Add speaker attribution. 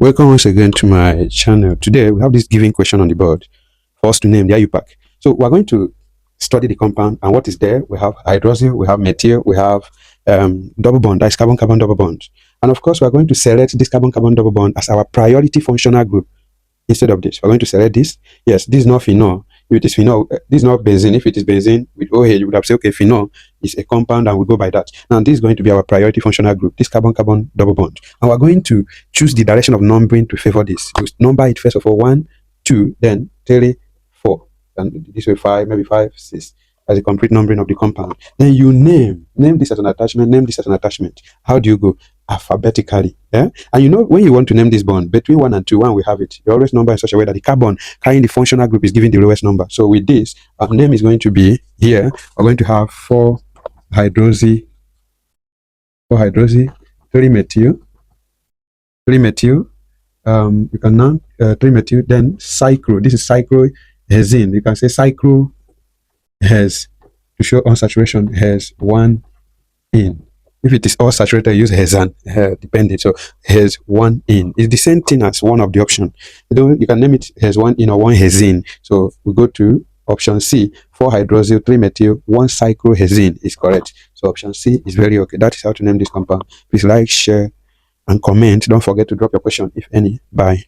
Speaker 1: Welcome once again to my channel. Today we have this given question on the board for us to name the Iupac. So we're going to study the compound and what is there. We have hydroxyl, we have methyl, we have double bond, that's carbon-carbon double bond. And of course, we're going to select this carbon-carbon double bond as our priority functional group. Instead of this, we're going to select this. Yes, this is not phenol. If it is phenol, this is not benzene. If it is benzene with OH, you would have said, okay, phenol is a compound and we go by that. Now, this is going to be our priority functional group, this carbon-carbon double bond. And we're going to choose the direction of numbering to favor this. You number it first of all, 1, 2, then 3, 4. And this way 5, maybe 5, 6. As a complete numbering of the compound. Then you name this as an attachment, name this as an attachment. How do you go? Alphabetically. Yeah? And you know, when you want to name this bond, between 1 and 2, 1 we have it. You always number in such a way that the carbon carrying the functional group is given the lowest number. So with this, our name is going to be here. We're going to have 4 hydroxy, 3 methyl. You can now 3 methyl, then cyclo. This is cyclohexene. You can say cyclo has, to show unsaturation, has 1 in. If it is all saturated, use hexane, depending. So has 1 in. It's the same thing as one of the option. You can name it has 1 in or 1 hexene. So we go to option C, 4 hydroxyl, 3 methyl, 1 cyclohexene is correct. So option C is very okay. That is how to name this compound. Please like, share, and comment. Don't forget to drop your question, if any. Bye.